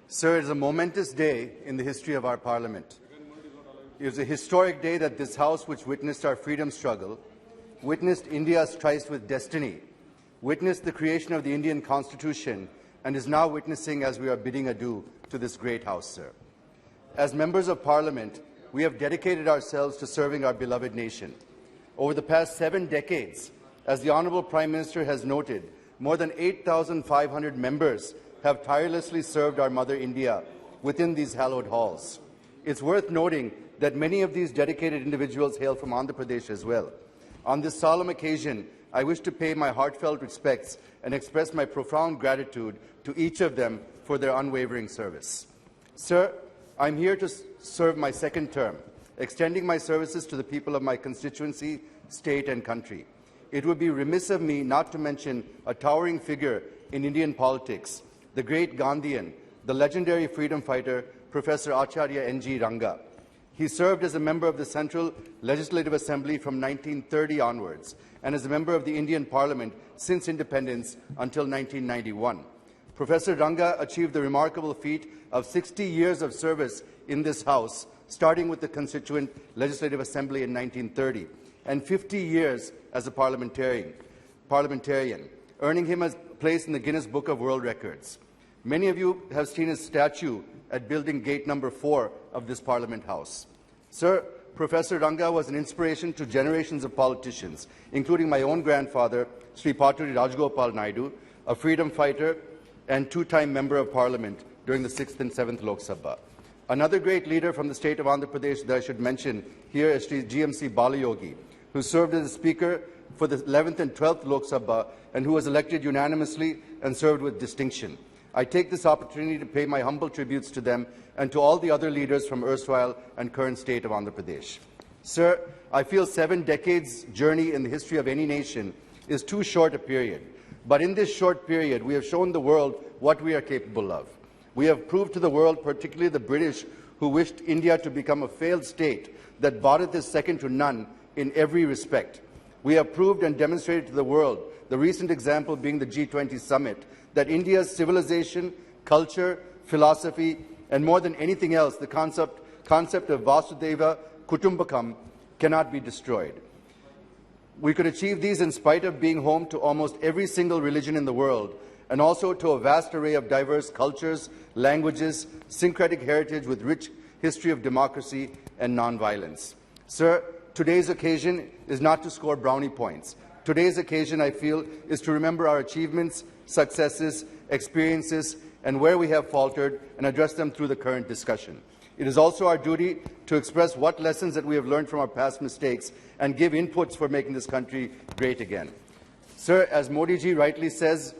Sir, it is a momentous day in the history of our Parliament. It was a historic day that this House, which witnessed our freedom struggle, witnessed India's tryst with destiny, witnessed the creation of the Indian Constitution, and is now witnessing as we are bidding adieu to this great House, sir. As members of Parliament, we have dedicated ourselves to serving our beloved nation. Over the past 7 decades, as the Honourable Prime Minister has noted, more than 8,500 members have tirelessly served our mother India within these hallowed halls. It's worth noting that many of these dedicated individuals hail from Andhra Pradesh as well. On this solemn occasion, I wish to pay my heartfelt respects and express my profound gratitude to each of them for their unwavering service. Sir, I'm here to serve my second term, extending my services to the people of my constituency, state and country. It would be remiss of me not to mention a towering figure in Indian politics, the great Gandhian, the legendary freedom fighter, Professor Acharya N.G. Ranga. He served as a member of the Central Legislative Assembly from 1930 onwards and as a member of the Indian Parliament since independence until 1991. Professor Ranga achieved the remarkable feat of 60 years of service in this House, starting with the Constituent Legislative Assembly in 1930, and 50 years as a parliamentarian, earning him a place in the Guinness Book of World Records. Many of you have seen his statue at Building Gate number 4 of this Parliament House. Sir, Professor Ranga was an inspiration to generations of politicians, including my own grandfather, Sri Paturi Rajgopal Naidu, a freedom fighter and 2-time Member of Parliament during the 6th and 7th Lok Sabha. Another great leader from the state of Andhra Pradesh that I should mention here is Sri GMC Balayogi, who served as Speaker for the 11th and 12th Lok Sabha and who was elected unanimously and served with distinction. I take this opportunity to pay my humble tributes to them and to all the other leaders from erstwhile and current state of Andhra Pradesh. Sir, I feel 7 decades' journey in the history of any nation is too short a period. But in this short period, we have shown the world what we are capable of. We have proved to the world, particularly the British, who wished India to become a failed state, that Bharat is second to none in every respect. We have proved and demonstrated to the world, the recent example being the G20 summit, that India's civilization, culture, philosophy, and more than anything else, the concept of Vasudhaiva Kutumbakam cannot be destroyed. We could achieve these in spite of being home to almost every single religion in the world, and also to a vast array of diverse cultures, languages, syncretic heritage with rich history of democracy and non-violence. Sir, today's occasion is not to score brownie points. Today's occasion, I feel, is to remember our achievements, successes, experiences, and where we have faltered, and address them through the current discussion. It is also our duty to express what lessons that we have learned from our past mistakes and give inputs for making this country great again. Sir, as Modi ji rightly says,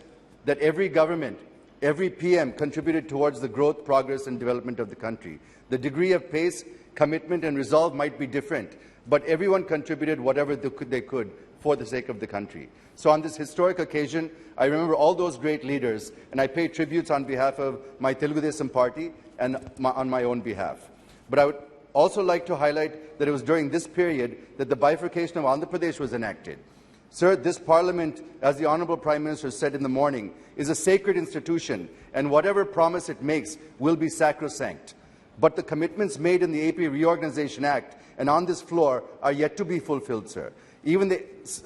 that every government, every PM contributed towards the growth, progress and development of the country. The degree of pace, commitment and resolve might be different, but everyone contributed whatever they could for the sake of the country. So on this historic occasion, I remember all those great leaders, and I pay tributes on behalf of my Telugu Desam party and on my own behalf. But I would also like to highlight that it was during this period that the bifurcation of Andhra Pradesh was enacted. Sir, this Parliament, as the Honourable Prime Minister said in the morning, is a sacred institution, and whatever promise it makes will be sacrosanct. But the commitments made in the AP Reorganisation Act and on this floor are yet to be fulfilled, sir. Even the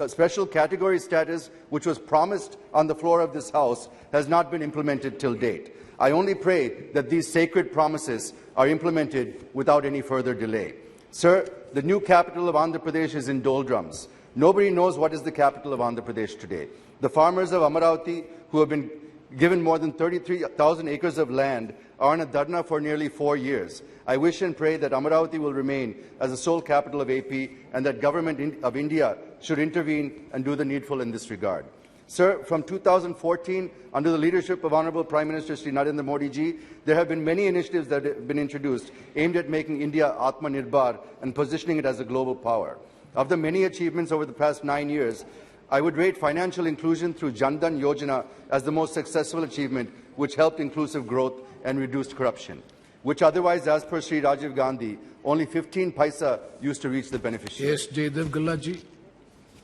special category status, which was promised on the floor of this House, has not been implemented till date. I only pray that these sacred promises are implemented without any further delay. Sir, the new capital of Andhra Pradesh is in doldrums. Nobody knows what is the capital of Andhra Pradesh today. The farmers of Amaravati, who have been given more than 33,000 acres of land, are on a dharna for nearly 4 years. I wish and pray that Amaravati will remain as the sole capital of AP and that Government of India should intervene and do the needful in this regard. Sir, from 2014, under the leadership of Honourable Prime Minister Sri Narendra Modi ji, there have been many initiatives that have been introduced aimed at making India Atmanirbhar and positioning it as a global power. Of the many achievements over the past 9 years, I would rate financial inclusion through Jan Dhan Yojana as the most successful achievement, which helped inclusive growth and reduced corruption, which otherwise, as per Sri Rajiv Gandhi, only 15 paisa used to reach the beneficiary. Yes, Jaydev Galla ji.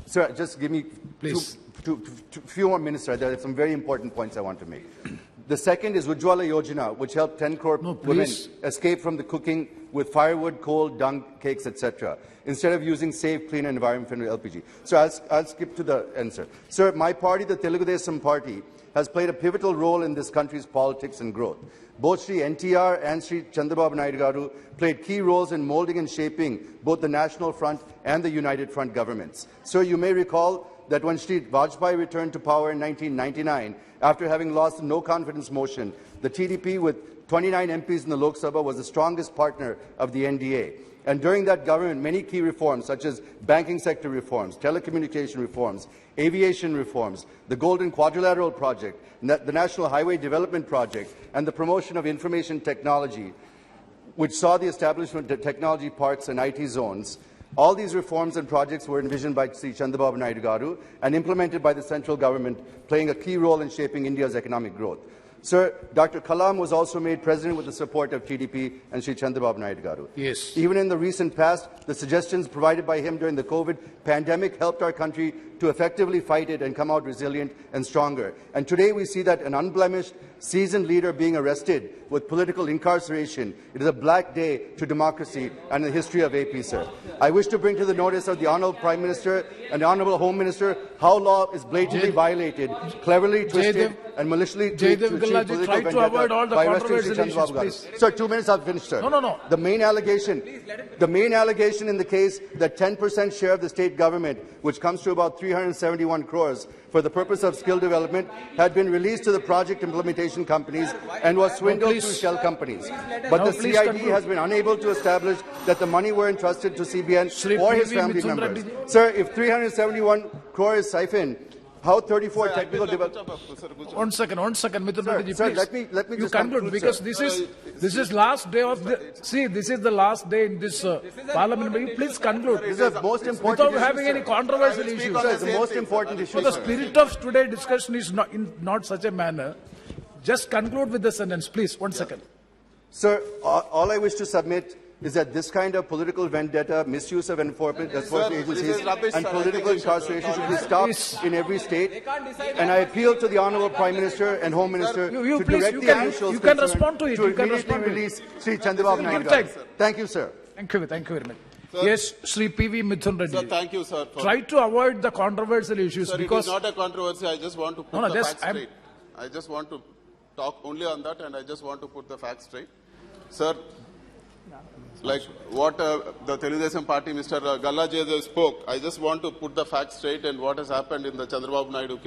Sir, just give me Please. few more minutes. There are some very important points I want to make. The second is Ujjwala Yojana, which helped 10 crore women escape from the cooking with firewood, coal, dung, cakes, etc., instead of using safe, clean and environment-friendly LPG. So I'll skip to the answer. Sir, my party, the Telugu Desam Party, has played a pivotal role in this country's politics and growth. Both Sri NTR and Sri Chandrababu Naidu garu played key roles in moulding and shaping both the National Front and the United Front governments. Sir, you may recall that when Sri Vajpayee returned to power in 1999, after having lost the no-confidence motion, the TDP with 29 MPs in the Lok Sabha was the strongest partner of the NDA. And during that government, many key reforms, such as banking sector reforms, telecommunication reforms, aviation reforms, the Golden Quadrilateral Project, the National Highway Development Project, and the promotion of information technology, which saw the establishment of technology parks and IT zones. All these reforms and projects were envisioned by Sri Chandrababu Naidu garu and implemented by the central government, playing a key role in shaping India's economic growth. Sir, Dr. Kalam was also made president with the support of TDP and Sri Chandrababu Naidu garu. Yes. Even in the recent past, the suggestions provided by him during the COVID pandemic helped our country to effectively fight it and come out resilient and stronger. And today we see that an unblemished, seasoned leader being arrested with political incarceration. It is a black day to democracy and the history of AP, sir. I wish to bring to the notice of the Honourable Prime Minister and the Honourable Home Minister how law is blatantly violated, cleverly twisted and maliciously to achieve political vendetta by arresting Sri Chandrababu garu. Sir, 2 minutes, I'll finish, sir. No. The main allegation in the case that 10% share of the state government, which comes to about 371 crores, for the purpose of skill development, had been released to the project implementation companies and was swindled through shell companies. But the CID has been unable to establish that the money were entrusted to CBN or his family members. Sir, if 371 crore is siphoned, how 34 technical development? One second, Mithun Reddy, Sir, please. let me you just conclude, because this is last day of the. See, this is the last day in this parliament. Please conclude. This is the most important without having any controversial issues. Sir, it's the most important issue. So the spirit of today's discussion is not in such a manner. Just conclude with the sentence, please. 1 second. Sir, all I wish to submit is that this kind of political vendetta, misuse of enforcement agencies and political incarceration should be stopped in every state. And I appeal to the Honourable Prime Minister and Home Minister to direct the officials you can respond to it. to immediately release Sri Chandrababu Naidu garu. Thank you, sir. Thank you very much. Sir, yes, Sri PV Mithun Reddy. Sir, thank you, sir. Try to avoid the controversial issues, sir, because it is not a controversy. I just want to put the facts straight. I just want to talk only on that, and I just want to put the facts straight. Sir, like what the Telugu Desam Party, Mr. Galla spoke, I just want to put the facts straight and what has happened in the Chandrababu Naidu case.